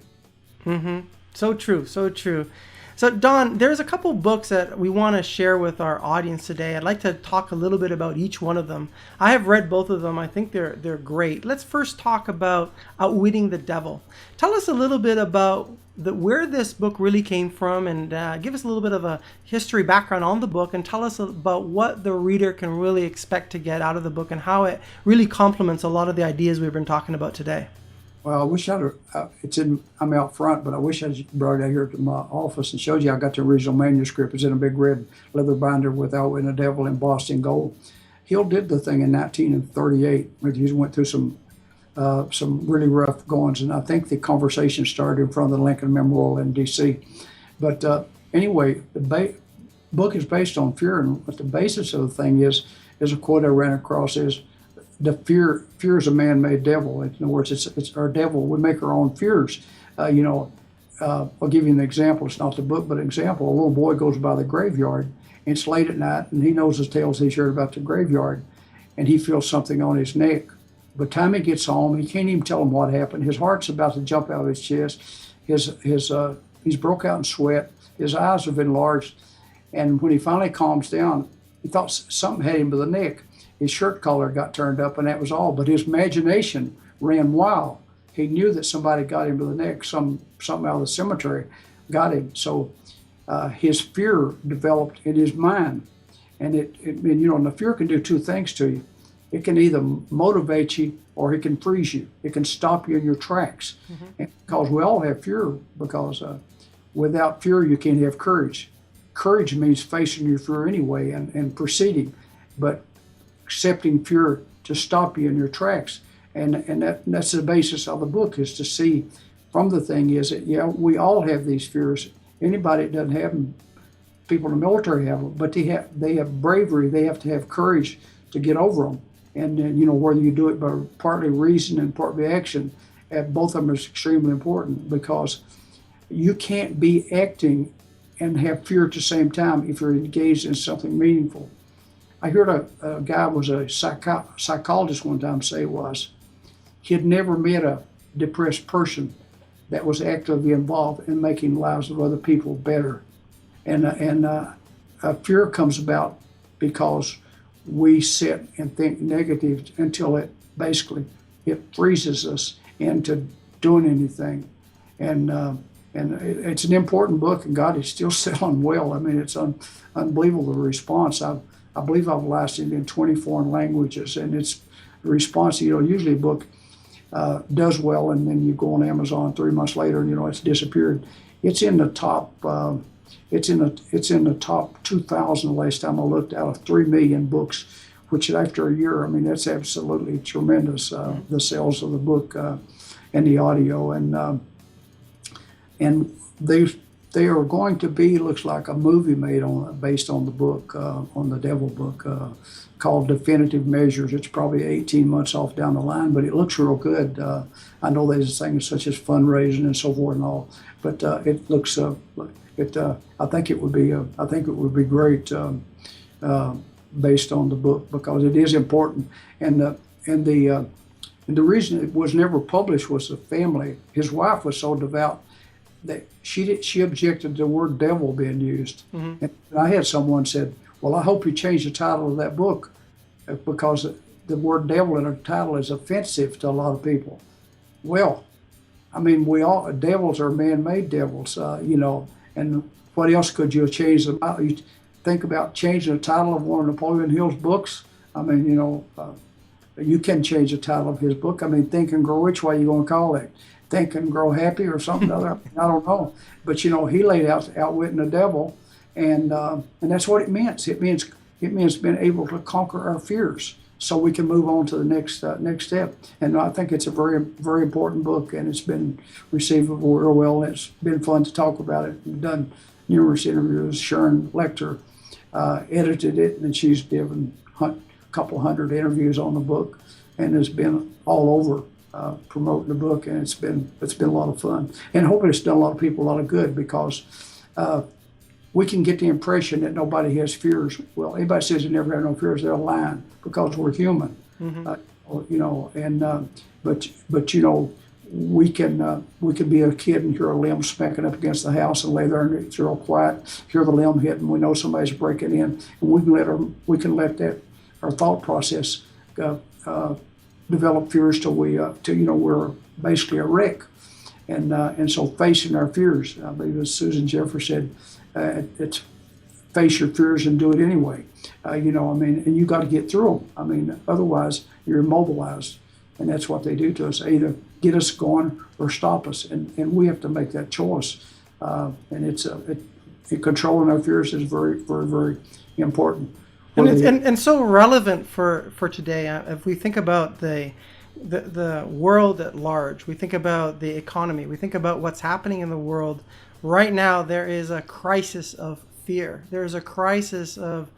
Mm-hmm. So true, so true. So Don, there's a couple books that we want to share with our audience today. I'd like to talk a little bit about each one of them. I have read both of them. I think they're great. Let's first talk about Outwitting the Devil. Tell us a little bit about where this book really came from, and give us a little bit of a history background on the book, and tell us about what the reader can really expect to get out of the book and how it really complements a lot of the ideas we've been talking about today. Well, I wish I'm out front, but I wish I'd brought it out here to my office and showed you. I got the original manuscript. It's in a big red leather binder with Outwitting the Devil embossed in gold. Hill did the thing in 1938. He went through some really rough goings, and I think the conversation started in front of the Lincoln Memorial in D.C. But anyway, the book is based on fear, and what the basis of the thing is a quote I ran across is, the fear is a man-made devil. In other words, it's our devil. We make our own fears. I'll give you an example. It's not the book, but an example. A little boy goes by the graveyard, and it's late at night, and he knows the tales he's heard about the graveyard, and he feels something on his neck. By the time he gets home, he can't even tell him what happened. His heart's about to jump out of his chest. He's broke out in sweat. His eyes have enlarged. And when he finally calms down, he thought something had him by the neck. His shirt collar got turned up, and that was all. But his imagination ran wild. He knew that somebody got him by the neck. Something out of the cemetery got him. So his fear developed in his mind. And and the fear can do two things to you. It can either motivate you or it can freeze you. It can stop you in your tracks. Mm-hmm. Because we all have fear, because without fear you can't have courage. Courage means facing your fear anyway and proceeding, but accepting fear to stop you in your tracks. And that's the basis of the book, is to see from the thing is that, we all have these fears. Anybody that doesn't have them, people in the military have them, but they have bravery. They have to have courage to get over them. And whether you do it by partly reason and partly action, both of them is extremely important, because you can't be acting and have fear at the same time if you're engaged in something meaningful. I heard a guy was a psychologist one time say he had never met a depressed person that was actively involved in making the lives of other people better. And fear comes about because we sit and think negative until it freezes us into doing anything. And it's an important book, and God is still selling well. I mean, it's unbelievable, the response. I believe I've licensed it in 20 foreign languages, and it's the response. Usually a book does well, and then you go on Amazon 3 months later, and it's disappeared. It's in the top it's in the top 2,000 last time I looked, out of 3 million books, which after a year, I mean, that's absolutely tremendous. The sales of the book and the audio, and they are going to be, looks like, a movie made based on the book, on the Devil book, called Definitive Measures. It's probably 18 months off down the line, but it looks real good. I know there's things such as fundraising and so forth and all, but it looks I think it would be great based on the book, because it is important. And the reason it was never published was the family. His wife was so devout that she objected to the word devil being used. Mm-hmm. And I had someone said, well, I hope you change the title of that book, because the word devil in a title is offensive to a lot of people. Well, I mean, devils are man-made devils, and what else could you have changed them out? You think about changing the title of one of Napoleon Hill's books. I mean, you can change the title of his book. I mean, Think and Grow Rich, what are you going to call it? Think and Grow Happy or something other? I don't know. But, he laid out Outwitting the Devil, and that's what it means. It means being able to conquer our fears so we can move on to the next step. And I think it's a very, very important book, and it's been received real well. It's been fun to talk about it. We've done numerous interviews. Sharon Lecter edited it, and she's given a couple hundred interviews on the book, and has been all over promoting the book, and it's been a lot of fun. And hopefully it's done a lot of people a lot of good, because we can get the impression that nobody has fears. Well, anybody says they never have no fears, they're lying, because we're human. Mm-hmm. We can be a kid and hear a limb smacking up against the house and lay there and it's real quiet, hear the limb hit, and we know somebody's breaking in, and we can let our thought process develop fears till we're basically a wreck. And so facing our fears, I believe as Susan Jeffers said, it's face your fears and do it anyway. And you got to get through them. I mean, otherwise you're immobilized, and that's what they do to us. They either get us going or stop us, and we have to make that choice. And controlling our fears is very, very, very important. And so relevant for today. If we think about the world at large, we think about the economy, we think about what's happening in the world right now. There is a crisis of fear. There is a crisis of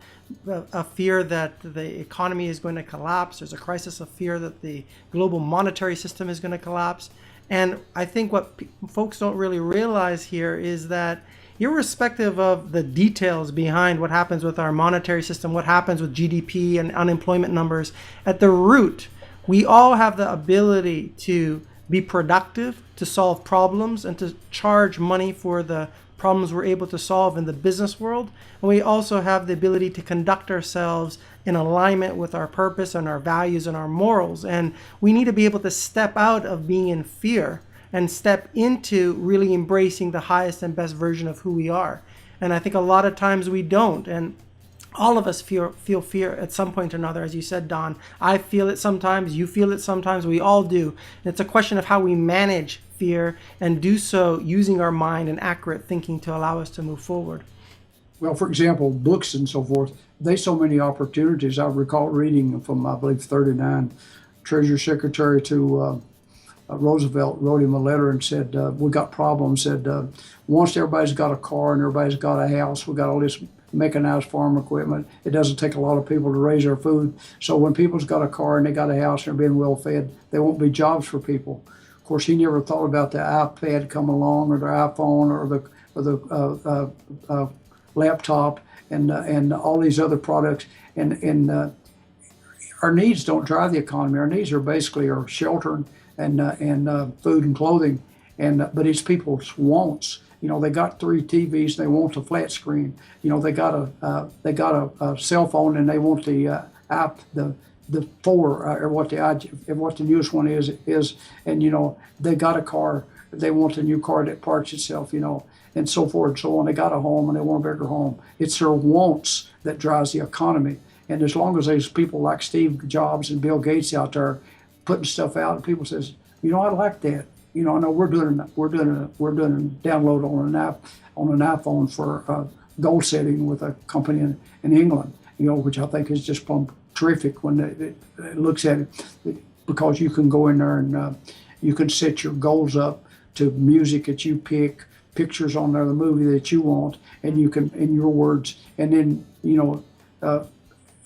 a fear that the economy is going to collapse. There's a crisis of fear that the global monetary system is going to collapse. And I think what folks don't really realize here is that irrespective of the details behind what happens with our monetary system, what happens with GDP and unemployment numbers, at the root, we all have the ability to be productive, to solve problems, and to charge money for the problems we're able to solve in the business world. And we also have the ability to conduct ourselves in alignment with our purpose and our values and our morals. And we need to be able to step out of being in fear and step into really embracing the highest and best version of who we are. And I think a lot of times we don't. And all of us feel fear at some point or another, as you said, Don. I feel it sometimes, you feel it sometimes, we all do. And it's a question of how we manage fear and do so using our mind and accurate thinking to allow us to move forward. Well, for example, books and so forth, there's so many opportunities. I recall reading from, I believe, 39, Treasury Secretary to Roosevelt wrote him a letter and said, we got problems. Said, once everybody's got a car and everybody's got a house, we got all this mechanized farm equipment. It doesn't take a lot of people to raise their food. So when people's got a car and they got a house and they're being well fed, there won't be jobs for people. Of course, he never thought about the iPad coming along, or the iPhone, or the laptop, and all these other products. And our needs don't drive the economy. Our needs are basically our shelter and food and clothing, but it's people's wants. They got 3 TVs, they want a flat screen. They got a cell phone and they want the app, the 4 or what the newest one is, and they got a car, they want a new car that parts itself, and so forth and so on. They got a home and they want a bigger home. It's their wants that drives the economy. And as long as there's people like Steve Jobs and Bill Gates out there putting stuff out, and people says, I like that. You know, I know we're doing a download on an iPhone for goal setting with a company in England. You know, which I think is just plumb terrific when it looks at it, because you can go in there and you can set your goals up to music that you pick, pictures on there, the movie that you want, and you can, in your words, and then, you know,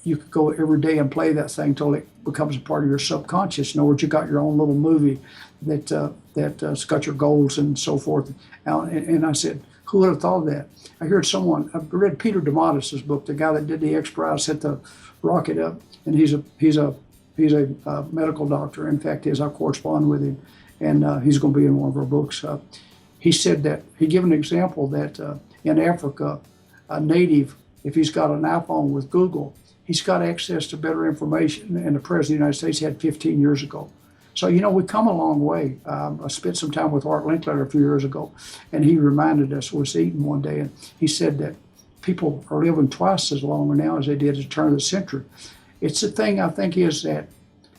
you could go every day and play that thing till it becomes a part of your subconscious. In other words, you got your own little movie that's got your goals and so forth. And I said, who would have thought of that? I read Peter DeMatteis's book, the guy that did the X Prize, set the rocket up, and he's a medical doctor. In fact, I correspond with him, and he's going to be in one of our books. He said that he gave an example that in Africa, a native, if he's got an iPhone with Google, he's got access to better information than the President of the United States had 15 years ago. So, you know, we've come a long way. I spent some time with Art Linkletter a few years ago, and he reminded us, was eating one day, and he said that people are living twice as long now as they did at the turn of the century. It's the thing, I think, is that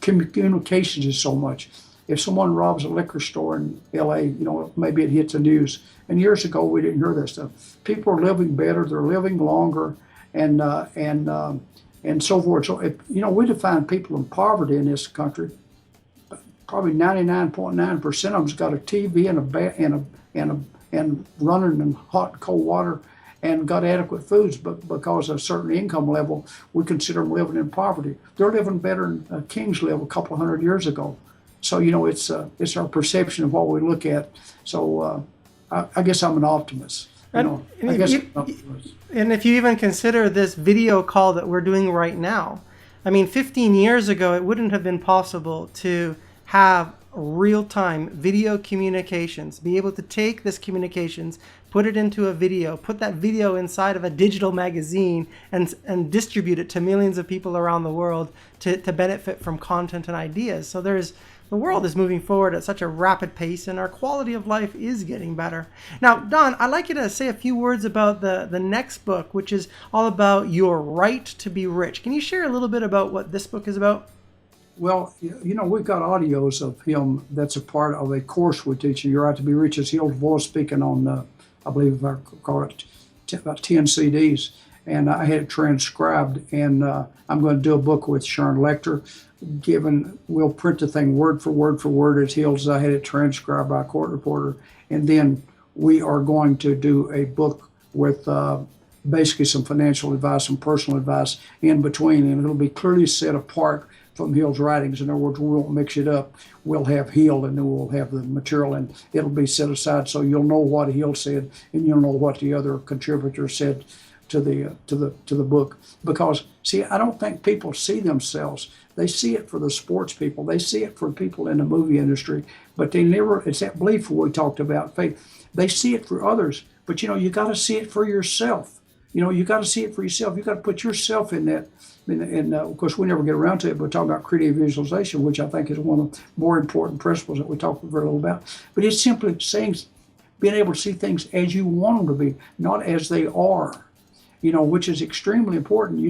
communications is so much. If someone robs a liquor store in LA, you know, maybe it hits the news. And years ago, we didn't hear that stuff. People are living better, they're living longer, and so forth. So, you know, we define people in poverty in this country. Probably 99.9% of them's got a TV and running in hot and cold water and got adequate foods, but because of a certain income level, we consider them living in poverty. They're living better than kings lived a couple of hundred years ago. So, you know, it's our perception of what we look at. So I guess I'm an optimist. You know, I guess I'm an optimist. And if you even consider this video call that we're doing right now, I mean, 15 years ago, it wouldn't have been possible to have real-time video communications, be able to take this communications, put it into a video, put that video inside of a digital magazine, and distribute it to millions of people around the world to benefit from content and ideas. So the world is moving forward at such a rapid pace, and our quality of life is getting better. Now, Don, I'd like you to say a few words about the next book, which is all about your right to be rich. Can you share a little bit about what this book is about? Well, you know, we've got audios of him that's a part of a course we teach. Your Right to Be Rich is Hill's voice speaking on, I believe I call it about 10 CDs. And I had it transcribed, and I'm going to do a book with Sharon Lecter. We'll print the thing word for word as Hill's. I had it transcribed by a court reporter. And then we are going to do a book with basically some financial advice, some personal advice in between, and it'll be clearly set apart from Hill's writings. In other words, we won't mix it up. We'll have Hill, and then we'll have the material, and it'll be set aside so you'll know what Hill said, and you'll know what the other contributors said to the book. Because, see, I don't think people see themselves. They see it for the sports people. They see it for people in the movie industry, but they never. It's that belief we talked about, faith. They see it for others, but you know, you got to see it for yourself. You know, you got to see it for yourself. You got to put yourself in that. And of course, we never get around to it, but we talk about creative visualization, which I think is one of the more important principles that we talk very little about. But it's simply saying, being able to see things as you want them to be, not as they are. You know, which is extremely important.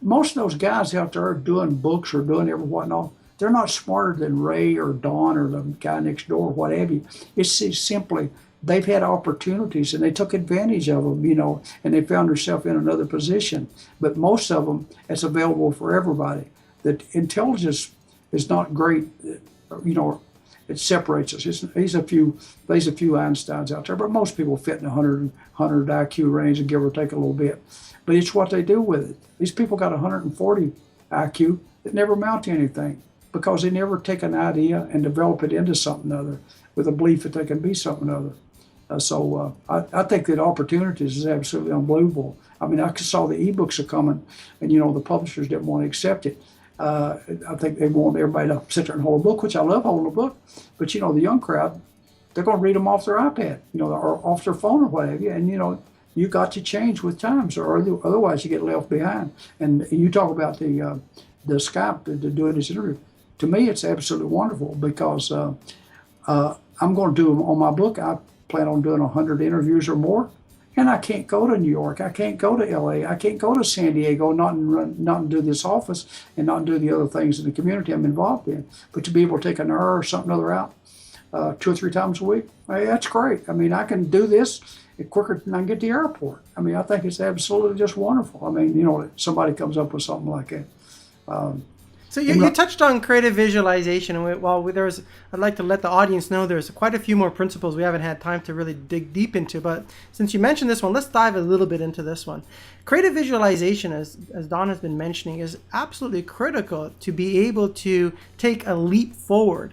Most of those guys out there doing books or doing every whatnot, they're not smarter than Ray or Don or the guy next door, or what have you. It's simply, they've had opportunities and they took advantage of them, you know, and they found themselves in another position. But most of them, it's available for everybody. That intelligence is not great, you know, it separates us. There's a few Einsteins out there, but most people fit in the 100 IQ range and give or take a little bit. But it's what they do with it. These people got 140 IQ that never amount to anything because they never take an idea and develop it into something other with a belief that they can be something other. So I think that opportunities is absolutely unbelievable. I mean, I saw the ebooks are coming, and you know, the publishers didn't want to accept it. I think they want everybody to sit there and hold a book, which I love holding a book. But you know, the young crowd, they're going to read them off their iPad, you know, or off their phone or what have you. And you know, you got to change with times, or otherwise you get left behind. And you talk about the Skype to doing this interview. To me, it's absolutely wonderful because I'm going to do on my book. I plan on doing 100 interviews or more. And I can't go to New York. I can't go to LA. I can't go to San Diego, not do this office and not do the other things in the community I'm involved in. But to be able to take an hour or something other out, 2 or 3 times a week. Hey, that's great. I mean, I can do this quicker than I can get to the airport. I mean, I think it's absolutely just wonderful. I mean, somebody comes up with something like that. So you touched on creative visualization, and I'd like to let the audience know there's quite a few more principles we haven't had time to really dig deep into. But since you mentioned this one, let's dive a little bit into this one. Creative visualization, as Don has been mentioning, is absolutely critical to be able to take a leap forward.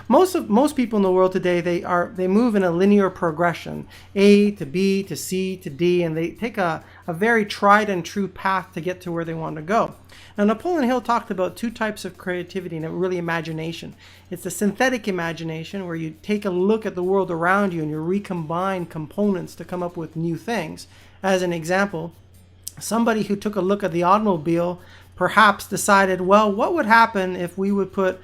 Most people in the world today, they move in a linear progression, A to B to C to D, and they take a very tried and true path to get to where they want to go. Now, Napoleon Hill talked about 2 types of creativity and really imagination. It's the synthetic imagination, where you take a look at the world around you and you recombine components to come up with new things. As an example, somebody who took a look at the automobile perhaps decided, well, what would happen if we would put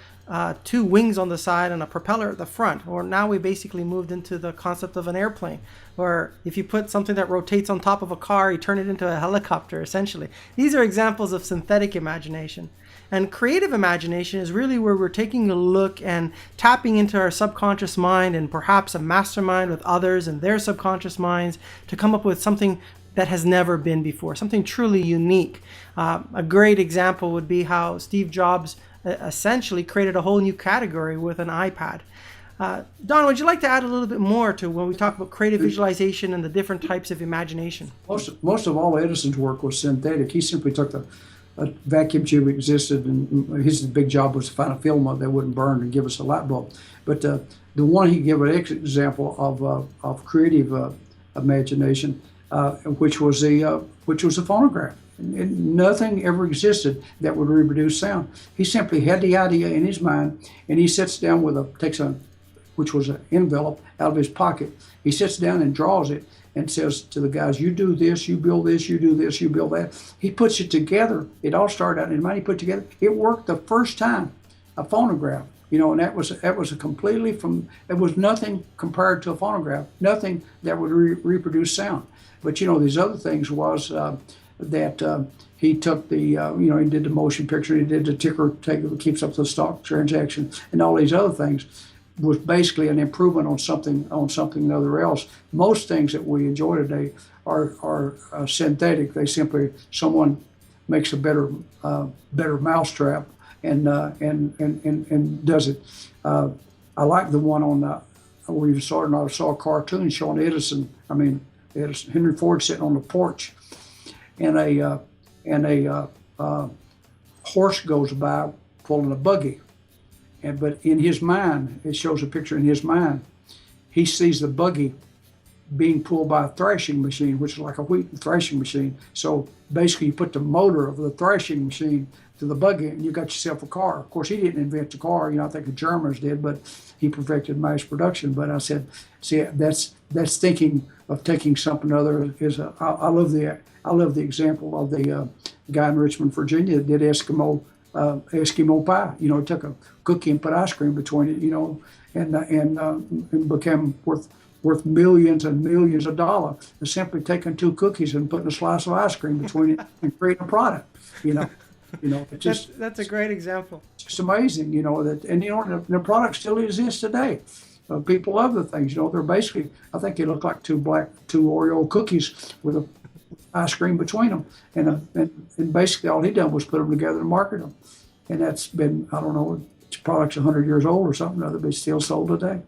2 wings on the side and a propeller at the front? Or now we basically moved into the concept of an airplane. Or if you put something that rotates on top of a car, you turn it into a helicopter, essentially. These are examples of synthetic imagination. And creative imagination is really where we're taking a look and tapping into our subconscious mind and perhaps a mastermind with others and their subconscious minds to come up with something that has never been before, something truly unique. A great example would be how Steve Jobs essentially created a whole new category with an iPad. Don, would you like to add a little bit more to when we talk about creative visualization and the different types of imagination? Most of all Edison's work was synthetic. He simply took a vacuum tube existed, and his big job was to find a filament that wouldn't burn and give us a light bulb. But the one he gave an example of creative imagination, which was a phonograph. And nothing ever existed that would reproduce sound. He simply had the idea in his mind, and he sits down which was an envelope, out of his pocket. He sits down and draws it and says to the guys, you do this, you build this, you do this, you build that. He puts it together. It all started out in his mind. He put it together. It worked the first time, a phonograph. And that was it was nothing compared to a phonograph, nothing that would reproduce sound. But these other things was that he took he did the motion picture, he did the ticker tape that keeps up the stock transaction, and all these other things was basically an improvement on something other else. Most things that we enjoy today are synthetic. They simply, someone makes a better mousetrap and does it. I like the one on where you saw a cartoon showing Edison. Henry Ford sitting on the porch, and a horse goes by pulling a buggy. But in his mind, it shows a picture in his mind, he sees the buggy being pulled by a thrashing machine, which is like a wheat thrashing machine. So basically you put the motor of the thrashing machine to the buggy and you got yourself a car. Of course, he didn't invent the car, I think the Germans did, but he perfected mass production. But I said, see, that's thinking of taking something other. I love the example of the guy in Richmond, Virginia, that did Eskimo pie. He took a cookie and put ice cream between it, and became worth millions and millions of dollars. And simply taking 2 cookies and putting a slice of ice cream between it and creating a product. It's just that's a great example. It's just amazing, the product still exists today. People love the things. They're basically, I think they look like 2 Oreo cookies with a ice cream between them, and basically all he done was put them together and market them, and that's been, I don't know, it's product's 100 years old or something other, but it's still sold today.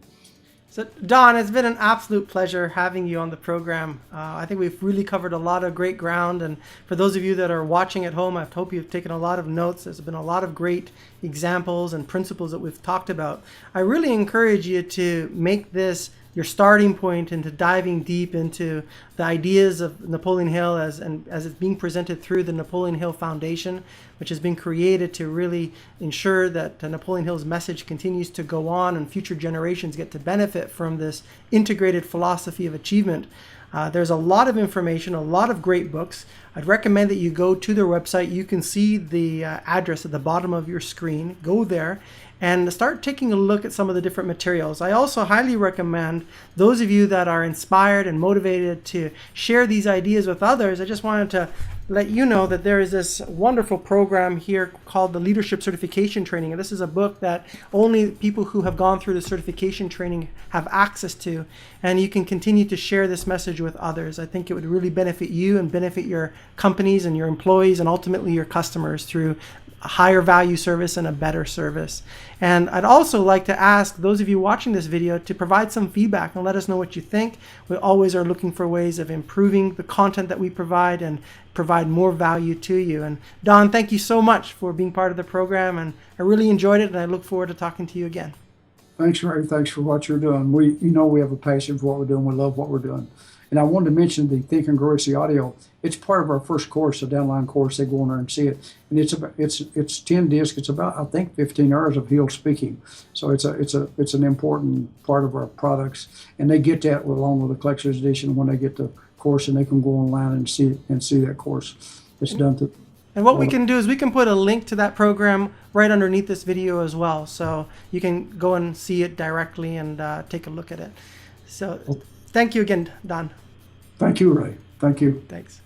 So Don, it's been an absolute pleasure having you on the program. I think we've really covered a lot of great ground, and for those of you that are watching at home, I hope you've taken a lot of notes. There's been a lot of great examples and principles that we've talked about. I really encourage you to make this your starting point into diving deep into the ideas of Napoleon Hill as it's being presented through the Napoleon Hill Foundation, which has been created to really ensure that Napoleon Hill's message continues to go on and future generations get to benefit from this integrated philosophy of achievement. There's a lot of information, a lot of great books. I'd recommend that you go to their website. You can see the address at the bottom of your screen. Go there and start taking a look at some of the different materials. I also highly recommend those of you that are inspired and motivated to share these ideas with others. I just wanted to let you know that there is this wonderful program here called the Leadership Certification Training. And this is a book that only people who have gone through the certification training have access to. And you can continue to share this message with others. I think it would really benefit you and benefit your companies and your employees and ultimately your customers through a higher value service and a better service. And I'd also like to ask those of you watching this video to provide some feedback and let us know what you think. We always are looking for ways of improving the content that we provide and provide more value to you. And Don, thank you so much for being part of the program, and I really enjoyed it, and I look forward to talking to you again. Thanks, Ray. Thanks for what you're doing. We have a passion for what we're doing. We love what we're doing. And I wanted to mention the Think and Grow the audio. It's part of our first course, a downline course. They go in there and see it, and it's 10 discs. It's about, I think, 15 hours of healed speaking. So it's an important part of our products, and they get that along with the collector's edition when they get the course, and they can go online and see that course. It's done to. And what we can do is we can put a link to that program right underneath this video as well, so you can go and see it directly and take a look at it. So thank you again, Don. Thank you, Ray. Thank you. Thanks.